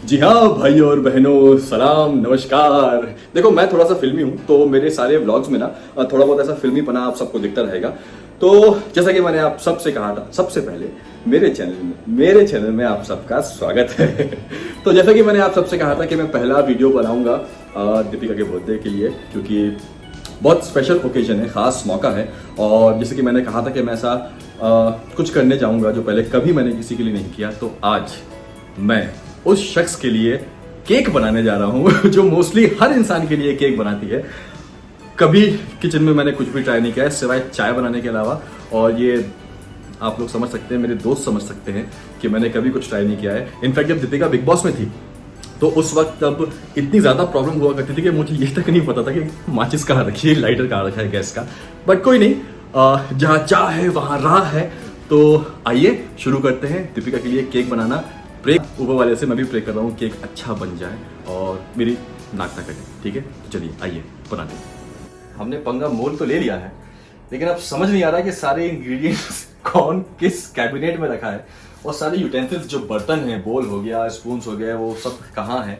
जी हाँ भाई और बहनों, सलाम नमस्कार। देखो मैं थोड़ा सा फिल्मी हूँ तो मेरे सारे व्लॉग्स में ना थोड़ा बहुत ऐसा फिल्मीपना आप सबको दिखता रहेगा। तो जैसा कि मैंने आप सबसे कहा था, सबसे पहले मेरे चैनल में आप सबका स्वागत है। तो जैसा कि मैंने आप सबसे कहा था कि मैं पहला वीडियो बनाऊंगा दीपिका के बर्थडे के लिए, क्योंकि बहुत स्पेशल ओकेजन है, ख़ास मौका है। और जैसे कि मैंने कहा था कि मैं ऐसा कुछ करने जाऊंगा जो पहले कभी मैंने किसी के लिए नहीं किया। तो आज मैं उस शख्स के लिए केक बनाने जा रहा हूँ जो मोस्टली हर इंसान के लिए केक बनाती है। कभी किचन में मैंने कुछ भी ट्राई नहीं किया है सिवाय चाय बनाने के अलावा। और ये आप लोग समझ सकते हैं, मेरे दोस्त समझ सकते हैं कि मैंने कभी कुछ ट्राई नहीं किया है। इनफैक्ट जब दीपिका बिग बॉस में थी तो उस वक्त तब इतनी ज़्यादा प्रॉब्लम हुआ करती थी कि मुझे ये तक नहीं पता था कि माचिस कहाँ रखी है, लाइटर कहाँ रखा है गैस का। बट कोई नहीं, जहाँ चाह है वहाँ राह है। तो आइए शुरू करते हैं दीपिका के लिए केक बनाना। प्रे ऊपर वाले से मैं भी प्रे कर रहा हूँ केक अच्छा बन जाए और मेरी नाक ना कटे। ठीक है, तो चलिए आइए बनाते हैं। हमने पंगा मोल तो ले लिया है, लेकिन अब समझ नहीं आ रहा कि सारे इंग्रेडिएंट्स कौन किस कैबिनेट में रखा है और सारे यूटेंसिल्स जो बर्तन हैं, बोल हो गया, स्पून्स हो गया, वो सब कहाँ हैं।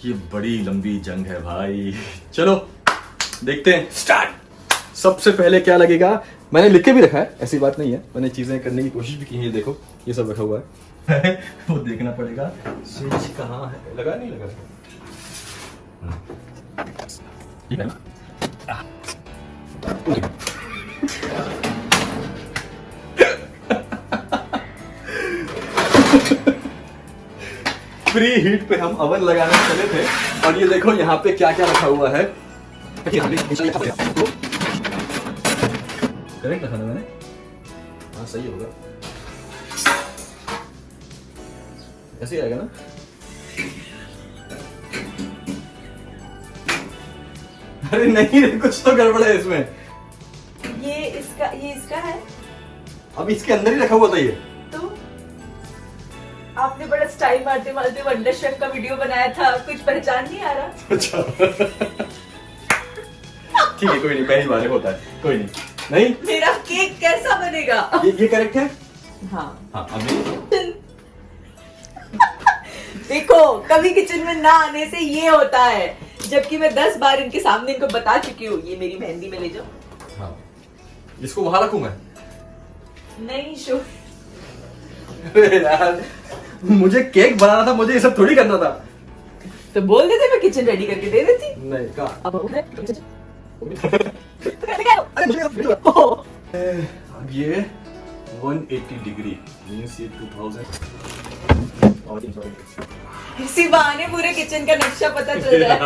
ये बड़ी लंबी जंग है भाई। चलो देखते हैं, स्टार्ट। सबसे पहले क्या लगेगा, मैंने लिख के भी रखा है, ऐसी बात नहीं है, मैंने चीजें करने की कोशिश भी की है। देखो ये सब रखा हुआ है वो देखना पड़ेगा। स्विच कहाँ है, लगा नहीं लगा ठीक है ना। फ्री हीट पे हम अवन लगाने चले थे और ये देखो यहाँ पे क्या क्या रखा हुआ है। करेक्ट रखा था मैंने, हाँ सही होगा, ऐसे ही आएगा ना। अरे नहीं, कुछ तो गड़बड़ है इसमें। ये इसका है। अब इसके अंदर ही रखा हुआ था ये। तो आपने बड़ा स्टाइल मारते मारते वंडर शेफ का वीडियो बनाया था, कुछ पहचान नहीं आ रहा। अच्छा ठीक है, कोई नहीं, पहली बार होता है, कोई नहीं। नहीं, मेरा केक कैसा बनेगा? ये करेक्ट है। हाँ हाँ अभी देखो, कभी किचन में ना आने से ये होता है, जबकि मैं 10 बार इनके सामने इनको बता चुकी हूँ। ये मेरी मेहंदी में ले जाओ। हाँ, इसको वहां रखूं मैं? नहीं शो, यार मुझे केक बनाना था, मुझे ये सब थोड़ी करना था। तो बोल देते, मैं किचन रेडी करके दे देती। नहीं कहा। अब ये 180 डिग्री मींस ये 2000 और इसी बहाने पूरे किचन का नक्शा पता चल रहा है।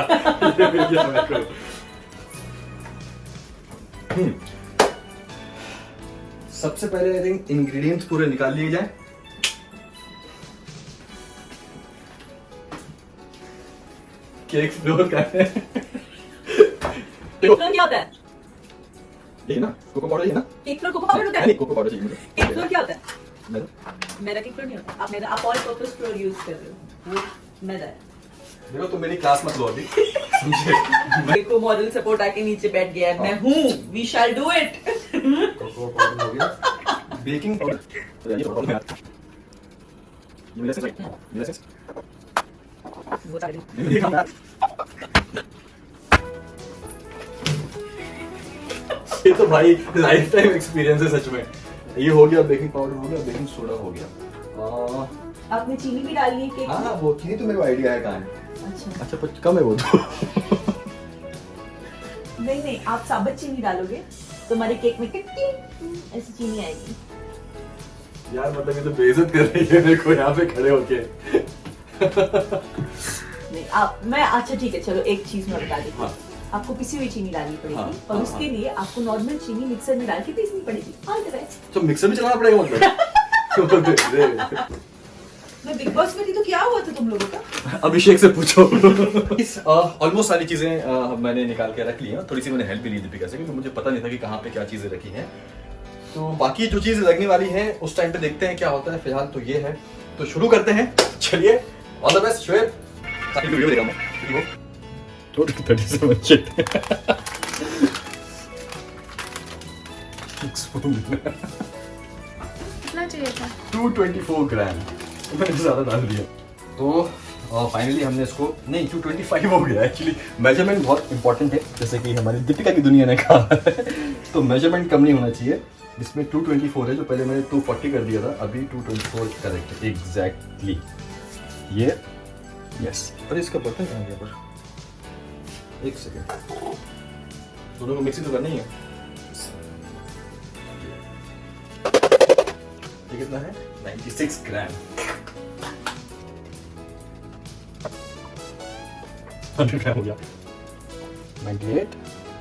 सबसे पहले आई थिंक इंग्रेडिएंट्स पूरे निकाल लिए जाए। केक फ्लोर का है। केक फ्लोर क्या होता है? ये ना कोको पाउडर, ये ना केक फ्लोर कोको पाउडर होता है? नहीं, कोको पाउडर चाहिए मुझे। केक फ्लोर क्या होता है? मैदा। मैदा केक फ्लोर नहीं होता। आप ऑल पर्पस फ्लोर यूज कर रहे हो, वो मैदा है। देखो तुम मेरी क्लास मत लो अभी, समझे? देखो मॉडल सपोर्ट आके नीचे बैठ गया है। मैं हूँ, we shall do it. Cocoa powder हो गया, बेकिंग पाउडर, ये पाउडर है, ये मेरा सेंस वो सारी ये तो भाई लाइफ टाइम एक्सपीरियंस है सच में। ये हो गया, बेकिंग पाउडर हो गया, बेकिंग सोडा हो गया। आपने चीनी भी डालनी है केक में? हाँ वो चीनी तो मेरे को आइडिया है कहाँ है। अच्छा पर कम है वो तो। नहीं, आप साबुत चीनी डालोगे तो हमारे केक में टिक ऐसी चीनी आएगी। यार मतलब ये तो बेइज्जत कर रही है मेरे को यहाँ पे खड़े होके। नहीं आप, मैं अच्छा ठीक है, चलो एक चीज मैं बता देती हूँ। हाँ। आपको पिसी हुई चीनी डालनी पड़ेगी। हाँ, और हाँ, उसके हाँ। लिए आपको नॉर्मल चीनी मिक्सर में डाल के पीसनी पड़ेगी। All the best. तो मिक्सर में चलाना पड़ेगा मतलब। मैं बिग बॉस में थी तो क्या हुआ था तुम लोगों का? अभिषेक से पूछो। ऑलमोस्ट सारी चीजें मैंने निकाल के रख ली हैं। थोड़ी सी मैंने हेल्प भी ली दीपिका से, क्योंकि मुझे पता नहीं था कि कहाँ पे क्या चीजें रखी हैं। तो बाकी जो चीजें लगने वाली हैं उस टाइम पे देखते हैं क्या होता है। फिलहाल तो ये है, तो शुरू करते हैं। चलिए, ऑल द बेस्ट श्वेत। वीडियो देखा मैं 37 shit। कितना चाहिए था? 224 ग्राम, मैंने ज्यादा डाल दिया। तो और फाइनली हमने इसको नहीं 225 हो गया एक्चुअली। मेजरमेंट बहुत इंपॉर्टेंट है, जैसे कि हमारी दीपिका की दुनिया ने कहा तो मेजरमेंट कम नहीं होना चाहिए। इसमें 224 है, जो पहले मैंने 240 कर दिया था, अभी 224 करेक्ट है एग्जैक्टली। ये यस। अरे इसका बटन कहाँ गया पर? एक सेकेंड, दोनों को मिक्सिंग तो करना ही है। ये कितना है? 96 ग्राम। 100 ग्राम हो गया। 98,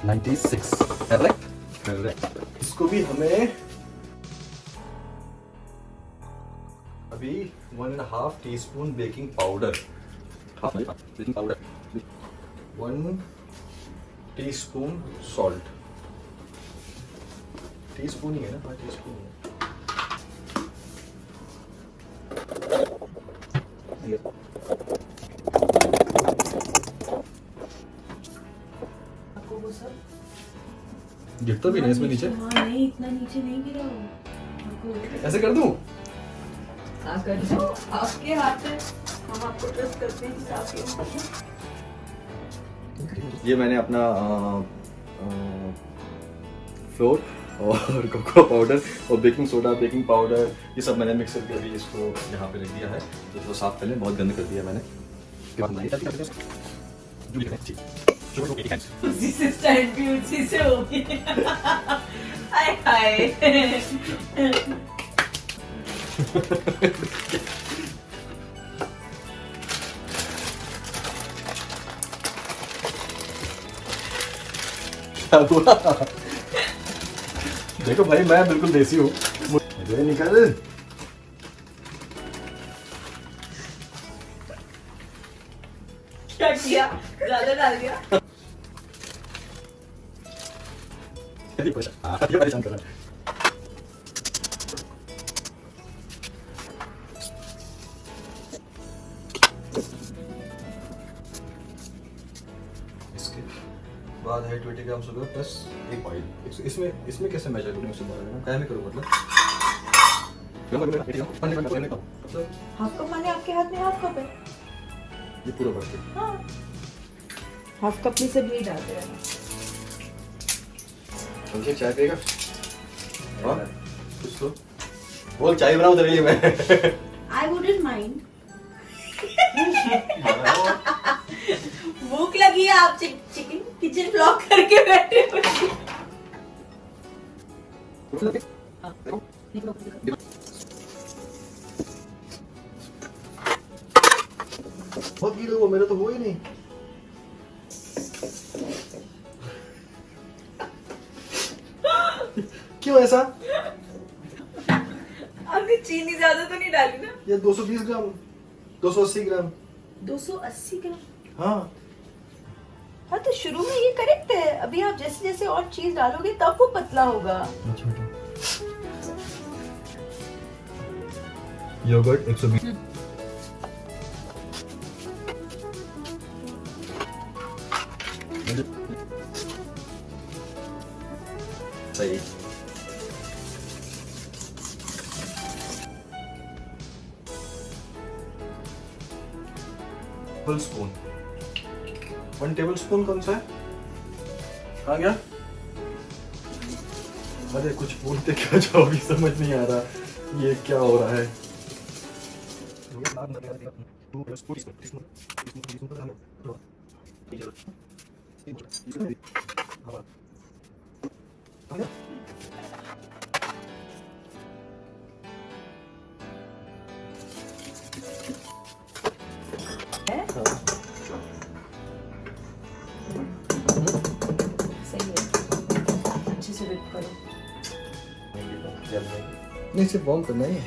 96 करेक्ट करेक्ट। इसको भी हमें अभी 1.5 teaspoon baking powder, 1 teaspoon salt, teaspoon ही है ना? 5 टीस्पून ही है। आपको वो सब गिरता भी नहीं इसमें नीचे? हाँ नहीं, इतना नीचे नहीं गिरा वो। आपको ऐसे कर दूं? हाँ कर दो, आपके हाथ है, हम आपको ट्रस्ट करते हैं कि आपके हाथ है। ये मैंने अपना फ्लोर और कोको पाउडर और बेकिंग सोडा, बेकिंग पाउडर, ये सब मैंने मिक्स करके अभी इसको यहाँ पे रख दिया है। तो इसको साफ कर लें, बहुत गंद कर दिया मैंने। उसी से स्टैंड भी उसी से होगी। हाय हाय। क्या हुआ? देखो भाई, मैं बिल्कुल देसी हूँ। मुझे निकल। क्या किया? ज्यादा डाल दिया? परेशान कर रहा है। इसके बाद है 20 ग्राम शुगर प्लस 1 ऑयल। इसमें कैसे मेजर करूँ? उससे क्या में करूँ मतलब? हाफ कप माने आपके हाथ में हाफ कप है? ये पूरा भर के। हाँ, हाफ कप में से भी डालते रहना। समझे? चाय पिएगा? हाँ, कुछ तो बोल, चाय बनाऊं तेरे लिए मैं। I wouldn't mind. भूख लगी है, आप चिकन किचन ब्लॉग करके बैठे हुए। बहुत गीला हुआ, मेरा तो हुआ ही नहीं। क्यों ऐसा? आपने चीनी ज्यादा तो नहीं डाली ना? ये 220 ग्राम, 280 ग्राम। 280 ग्राम? हाँ हाँ, तो शुरू में ये करेक्ट है। अभी आप जैसे जैसे और चीज डालोगे तब वो पतला होगा। योगर्ट 120। सही। फुल स्पून, 1 टेबल स्पून कौन सा है? कहाँ गया? अरे कुछ बोलते क्या जो अभी समझ नहीं आ रहा, ये क्या हो रहा है? सही है, अच्छे से whip करो। नहीं, सिर्फ वार्म करना ही है।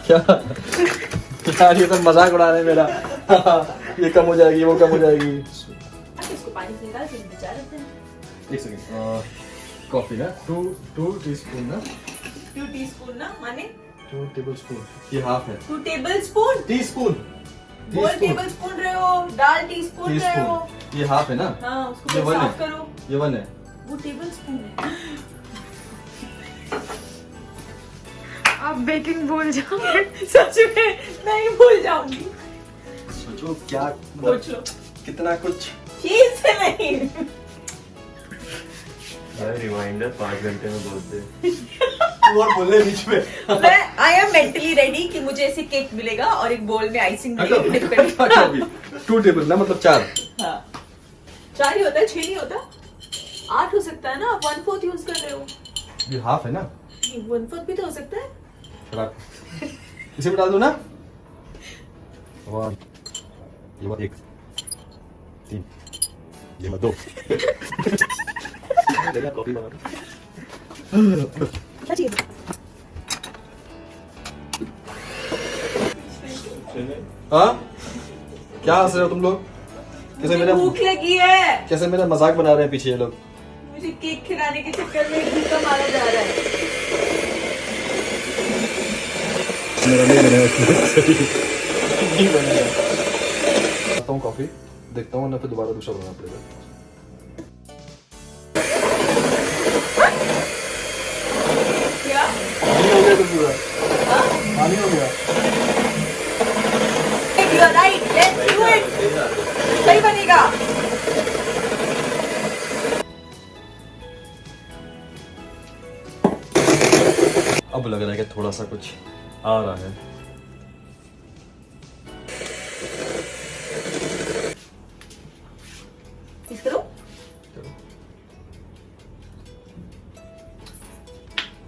क्या यार, ये तो मजाक उड़ा रहे हैं मेरा। ये कम हो जाएगी, वो कम हो जाएगी। इसको पानी से निकाल के बचा लेते हैं। एक सेकंड, कॉफी ना 2 टीस्पून ना? 2 टीस्पून ना माने 2 टेबल स्पून, ये हाफ है। 2 टेबलस्पून? टीस्पून, बोल टेबलस्पून रहे हो, दाल टीस्पून रहे हो। टीस्पून, ये हाफ है ना? हाँ, उसको ये पहले 1 साफ है, करो। ये 1 है। वो टेबलस्पून है। आप बेकिंग भूल जाओगे। सच में मैं ही भूल जाऊंगी। सोचो क्या पूछ लो। कितना कुछ। चीज से नहीं। रिमाइंडर 5 घंटे में बोल दे। और बोलने बीच में। मैं आई एम मेंटली रेडी कि मुझे ऐसे केक मिलेगा और एक बोल में आइसिंग मिलेगी। 2 टेबल ना, मतलब 4। हाँ 4 ही होता है, 6 नहीं होता। 8 हो सकता है ना, आप 1/4 यूज कर रहे हो। ये हाफ है ना, 1/4 भी तो हो सकता है। इसे भी डाल दो ना। 1 ये बात 1 3 ये बात 2। कॉफी बना हाँ क्या हंस रहे हो तुम लोग? कैसे मुझे मेरा भूख लगी है। कैसे मेरा मजाक बना रहे हैं पीछे ये लोग। मुझे केक खिलाने के चक्कर में भूखा मारा जा रहा है। मेरा नहीं बनेगा नहीं बनेगा। आता हूँ कॉफी देखता हूँ ना, फिर दोबारा दूसरा बनाना पड़ेगा। क्या पानी हो गया तो पूरा पानी हो गया। You are right. Let's do it. सही बनेगा। अब लग रहा है कि थोड़ा सा कुछ आ रहा है। इस करो।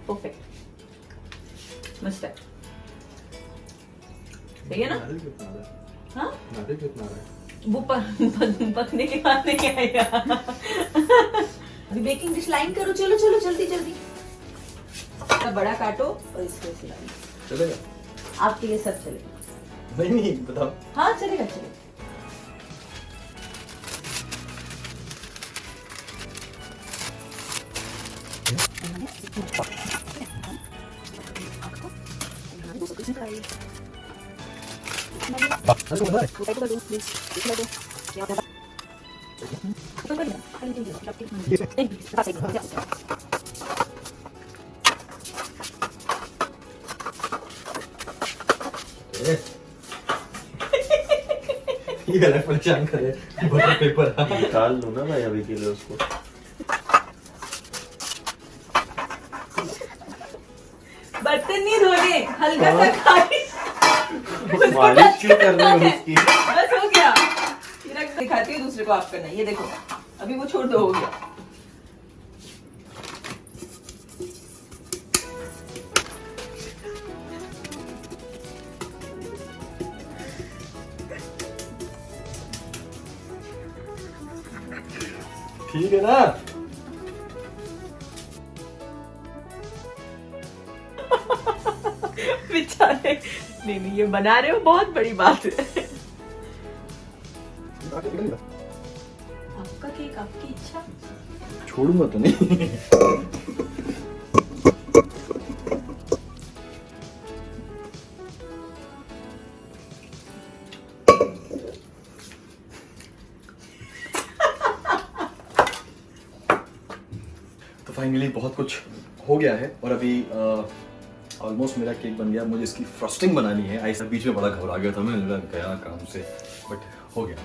परफेक्ट, मस्त है। सही है ना? हाँ वो पकने के बाद नहीं आएगा। अभी बेकिंग डिश लाइन करो। चलो चलो जल्दी जल्दी। इसका बड़ा काटो और इसको सिलाई। चलेगा? आपके लिए सब चलेगा। नहीं बताओ। हाँ चलेगा चलेगा। ये अलग परेशान करे बटर पेपर। निकाल लो ना भाई अभी के लिए उसको। बर्तन नहीं धोने, हल्का सा खाली मालिश क्यों कर रहे हो उसकी? बस हो गया। ये रख दिखाती हूँ दूसरे को आप करना। ये देखो अभी वो छोड़ दो, हो गया। ठीक है ना? बेचारे। नहीं नहीं, ये बना रहे हो बहुत बड़ी बात है। आपका केक, आपकी इच्छा। छोड़ूंगा तो नहीं। तो फाइनली बहुत कुछ हो गया है और अभी ऑलमोस्ट मेरा केक बन गया। मुझे इसकी फ्रस्टिंग बनानी है। ऐसा बीच में बड़ा घबरा गया था मैं, गया काम से, बट हो गया।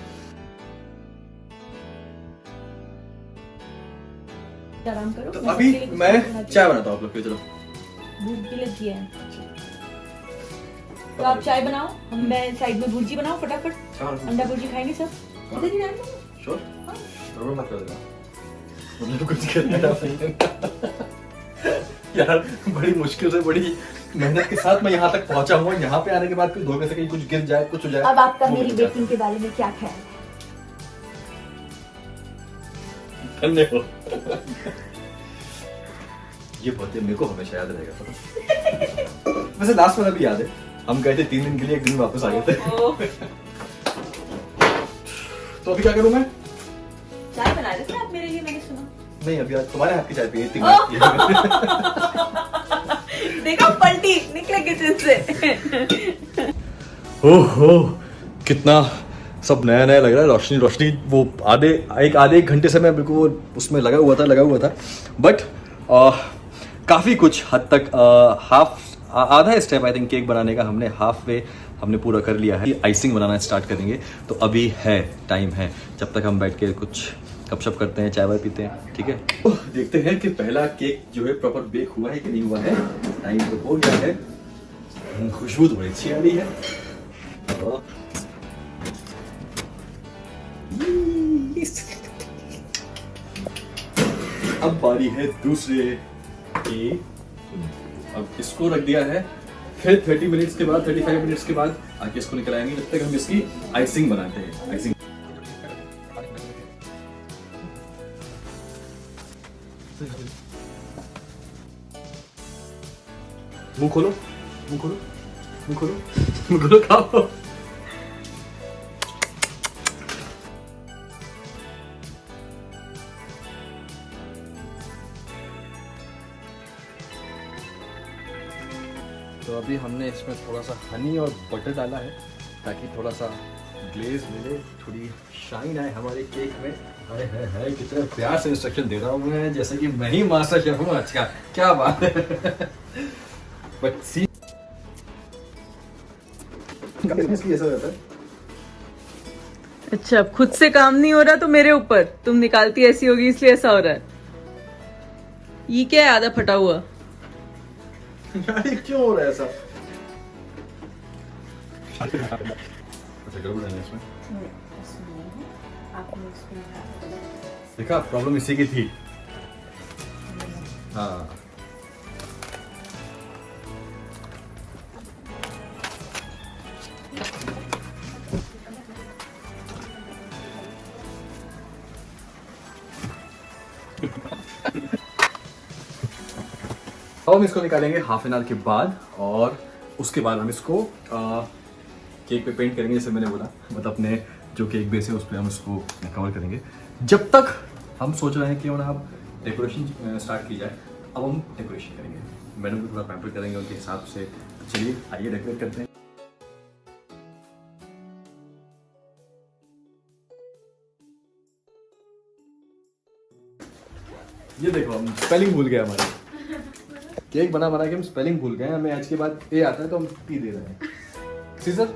आराम करो। तो अभी मैं चाय बनाता हूँ आप लोग के लिए। चलो भूख भी लगी है तो आप चाय बनाओ, मैं साइड में भुर्जी बनाओ फटाफट। अंडा भुर्जी खाएंगे सब। इधर ही रहने दो। श्योर जरूर मत कर देना, मतलब कुछ करना यार। बड़ी मुश्किल से, बड़ी मेहनत के साथ मैं यहाँ तक पहुंचा हूँ। यहाँ पे आने के बाद फिर धोखे से कहीं कुछ गिर जाए, कुछ हो जाए। अब आपका मेरी बेकिंग के बारे में क्या ख्याल है? धन्यवाद। ये बातें मेरे को हमेशा याद रहेगा, पता। वैसे लास्ट वाला भी याद है, हम गए थे 3 दिन के लिए, 1 दिन वापस आ गए थे। तो अभी क्या करूं मैं? चाय बना रहे थे आप मेरे लिए, मैंने सुना। नहीं अभी आज तुम्हारे हाथ की चाय पिए। देखो पलटी निकले किचन से। ओहो कितना सब नया नया लग रहा है। रोशनी रोशनी वो आधे एक घंटे से मैं बिल्कुल उसमें लगा हुआ था। बट काफ़ी कुछ हद तक हाफ आधा स्टेप आई थिंक केक बनाने का हमने हाफ वे हमने पूरा कर लिया है, आइसिंग बनाना स्टार्ट करेंगे। तो अभी है, टाइम है, जब तक हम बैठ के कुछ गपशप करते हैं, चाय वाय पीते हैं, ठीक है। तो देखते हैं कि पहला केक जो है प्रॉपर बेक हुआ है कि नहीं हुआ है। टाइम तो हो गया है, खुशबू तो बड़ी अच्छी आ रही है। अब बारी है दूसरे की। अब इसको रख दिया है, फिर 30 मिनट्स के बाद 35 मिनट्स के बाद आके इसको निकल आएंगे। जब तक हम इसकी आइसिंग बनाते हैं। आइसिंग मुंह खोलो, मुंह खोलो, मुंह खोलो, मुंह खोलो, खाओ। तो अभी हमने इसमें थोड़ा सा हनी और बटर डाला है ताकि थोड़ा सा ग्लेज मिले, थोड़ी शाइन आए हमारे केक में। हाय हाय हाय, कितने प्यार से इंस्ट्रक्शन दे रहा हूँ मैं, जैसे कि मैं ही मास्टर शेफ हूँ। अच्छा, क्या बात है। बट सी ऐसा होता है। अच्छा, अब खुद से काम नहीं हो रहा तो मेरे ऊपर तुम निकालती ऐसी होगी इसलिए ऐसा हो रहा है। ये क्या है आधा फटा हुआ? यार क्यों हो रहा है ऐसा? गड़बड़ है इसमें। देखा, प्रॉब्लम इसी की थी। हाँ, अब हम इसको निकालेंगे हाफ एन आवर के बाद, और उसके बाद हम इसको केक पे पेंट करेंगे, जैसे मैंने बोला। मतलब अपने जो केक बेस है उस पर हम इसको कवर करेंगे। जब तक हम सोच रहे हैं कि अब डेकोरेशन स्टार्ट की जाए। अब हम डेकोरेशन करेंगे, मैडम को थोड़ा पैम्पर करेंगे उनके हिसाब से। चलिए आइए डेकोरेट करते हैं। ये देखो, हम स्पेलिंग भूल गए हमारे। केक बना के हम स्पेलिंग भूल गए। हमें आज के बाद ए आता है तो हम पी दे रहे हैं। सीजर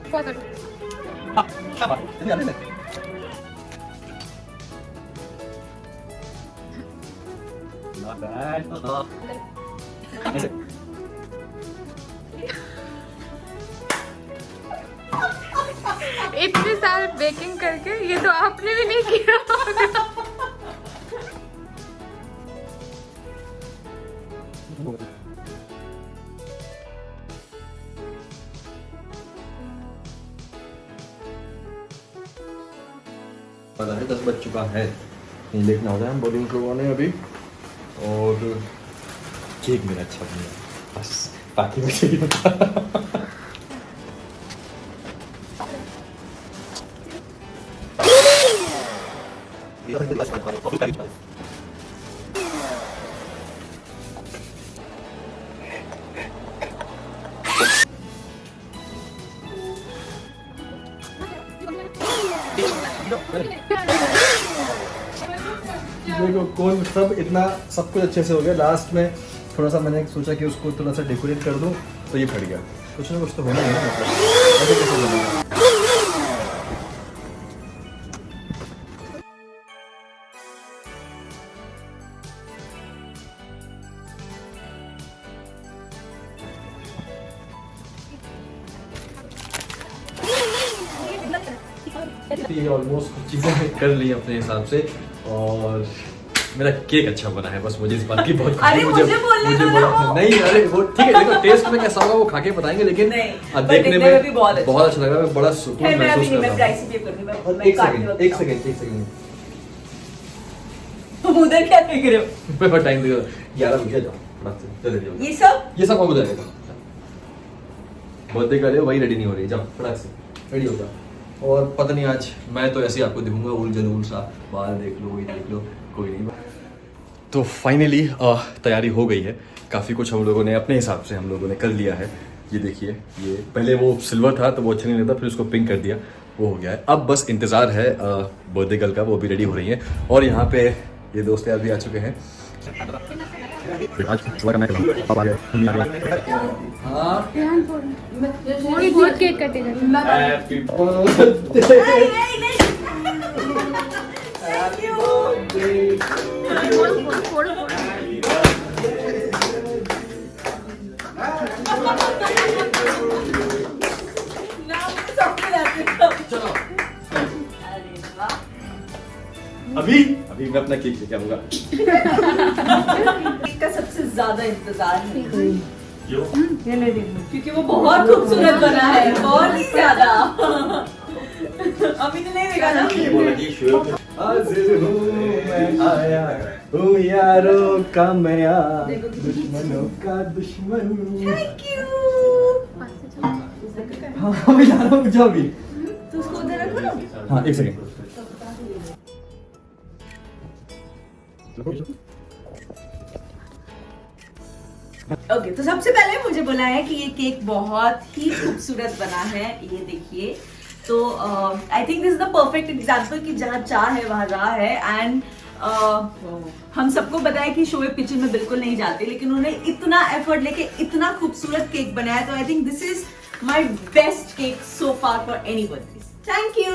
इतने साल बेकिंग करके ये तो आपने भी नहीं किया होगा। पता है 10 बज चुका है, नहीं देखना होता है। हम बॉलिंग करवाने अभी, और केक मेरा अच्छा बन गया, बस बाकी मुझे नहीं पता। देखो, कौन सब इतना सब कुछ अच्छे से हो गया। लास्ट में थोड़ा सा मैंने सोचा कि उसको थोड़ा सा डेकोरेट कर दूं, तो ये फट गया। कुछ ना कुछ तो होना ही है, मतलब ऐसे कैसे बनेगा। ऑलमोस्ट कुछ चीजें कर ली अपने हिसाब से, और मेरा केक अच्छा बना है। बस मुझे इस बात की बहुत खुशी अरे है। मुझे बोलने दो ना। नहीं, अरे वो ठीक है, देखो टेस्ट में कैसा होगा वो खा के बताएंगे, लेकिन नहीं, देखने में भी बहुत अच्छा लग रहा है। मैं बड़ा सुकून महसूस कर रहा हूँ। एक सेकंड उधर क्या देख रहे हो? मैं टाइम दे 11 बजे जाओ, फटाक से जल्दी जाओ। ये सब हो जाएगा। बर्थडे का ले, वही रेडी नहीं हो रही, जाओ फटाक से रेडी हो जाओ। और पता नहीं, आज मैं तो ऐसे ही आपको दिखूंगा उलझन सा, बाल देख लो, वही देख लो, कोई नहीं। तो फाइनली तैयारी हो गई है। काफ़ी कुछ हम लोगों ने अपने हिसाब से हम लोगों ने कर लिया है। ये देखिए, ये पहले वो सिल्वर था तो वो अच्छा नहीं लगता, फिर उसको पिंक कर दिया, वो हो गया है। अब बस इंतज़ार है बर्थडे गर्ल का, वो भी रेडी हो रही है। और यहाँ पे ये दोस्त यार भी आ चुके हैं। आज सुबह का मैं पापा आ गए, मम्मी आ गए। थोड़ी बहुत केक कटेगा। हैप्पी बर्थडे अभी अभी मैं अपना केक लेके आऊंगा। केक का सबसे ज्यादा इंतजार है क्योंकि वो बहुत खूबसूरत बना है, बहुत ही ज्यादा। अभी तो नहीं देखा ना। हाजिर हूँ मैं आया हूँ यारों का मैं यार, दुश्मनों का दुश्मन। Thank you. हाँ मैं जा रहा हूँ, जाओ भी। तो उसको उधर रखो ना। हाँ एक सेकेंड। ओके तो सबसे पहले मुझे बोला है कि ये केक बहुत ही खूबसूरत बना है, ये देखिए। तो I think this is the perfect example कि जहाँ चाह है वहाँ राह है। एंड हम सबको पता है कि शोएब किचन में बिल्कुल नहीं जाते, लेकिन उन्होंने इतना एफर्ट लेके इतना खूबसूरत केक बनाया। तो I think this is my best cake so far for anybody. Thank you.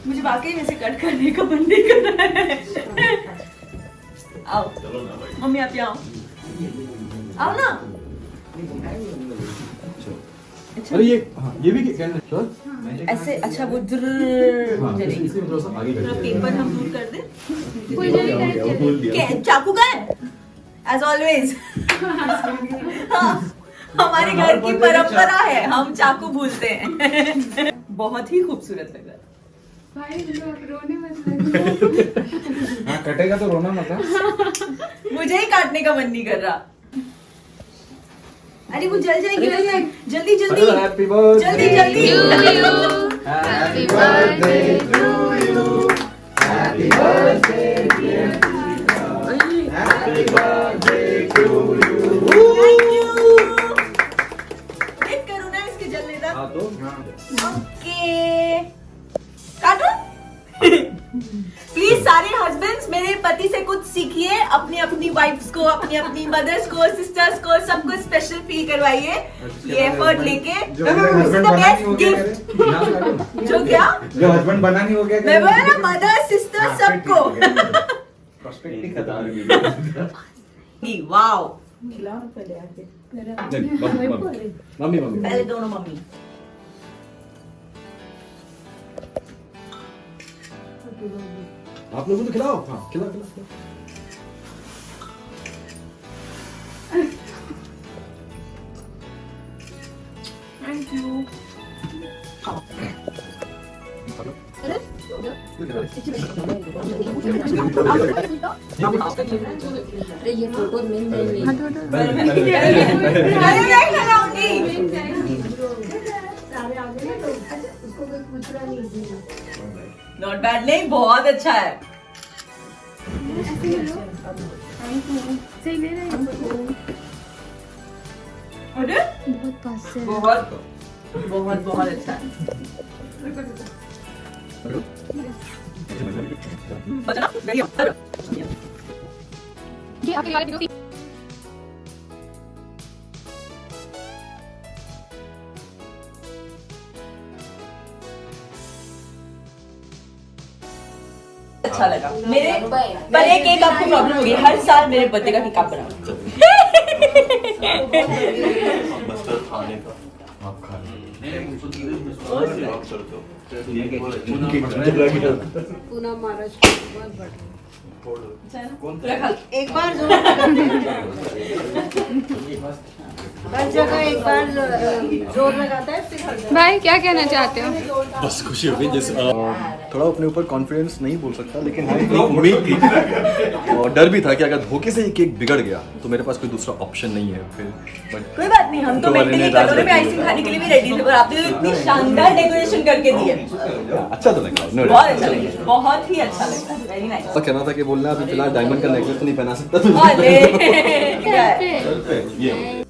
मुझे वाकई में से कट करने का मन नहीं कर रहा है। आओ मम्मी, आप यहाँ आओ ना। अरे ये भी कैंडल ऐसे अच्छा वो जलेगी। थोड़ा पेपर हम दूर कर दें। चाकू का है एज ऑलवेज। हमारे घर की परंपरा है, हम चाकू भूलते हैं। बहुत ही खूबसूरत लग रहा है। भाई रोने मत हाँ कटेगा तो रोना मत। मुझे ही काटने का मन नहीं कर रहा। अरे वो जल जाएगी, जल्दी जल्दी हैप्पी बर्थडे जल्दी जल्दी। Happy birthday to you, happy birthday happy birthday to you. Thank you. Wait करो ना इसके जलने तक। हाँ तो ओके काटो। प्लीज सारे हस्बैंड्स मेरे पति से कुछ सीखिए, अपनी अपनी वाइफ्स को, अपनी अपनी मदर्स को, सिस्टर्स को, सबको स्पेशल फील करवाइए ये एफर्ट लेके। Best gift. जो क्या जो हस्बैंड बना नहीं हो गया मैं बोला ना, मदर सिस्टर सबको। प्रोस्पेक्टिव खत्म। वाओ। मम्मी मम्मी पहले दोनों मम्मी। आप लोगों को तो खिलाओ। हाँ खिलाओ खिलाओ खिलाओ। Thank you. ये फोटो में मैं खिलाऊंगी। नॉट बैड, नहीं बहुत अच्छा है। सही ले रहे हैं। अरे बहुत पास से बहुत बहुत बहुत अच्छा है। ये आपके वाले वीडियो अच्छा लगा मेरे। पर एक आपको प्रॉब्लम होगी, हर साल मेरे बर्थडे का केक आप बनाओ। मस्टर्ड खाने का आप खा लो। पूना महाराष्ट्र बहुत बढ़िया। एक बार हर जगह एक बार जोर लगाता है फिर भाई क्या कहना चाहते हो? बस खुशी हो गई। जैसे थोड़ा अपने ऊपर कॉन्फिडेंस नहीं बोल सकता, लेकिन हाँ एक उम्मीद थी और डर भी था कि अगर धोखे से ये केक बिगड़ गया तो मेरे पास कोई दूसरा ऑप्शन नहीं है फिर। कोई बात नहीं, हम तो मेंटली कटोरे में आइसक्रीम खाने के लिए भी रेडी थे, पर आपने तो इतनी शानदार डेकोरेशन करके दी है। अच्छा तो लगा। बहुत अच्छा लगा, बहुत ही अच्छा लगा। Very nice. तो कहना था कि बोलना अभी फिलहाल डायमंड का नेकलेस तो नहीं पहना सकता। अरे ये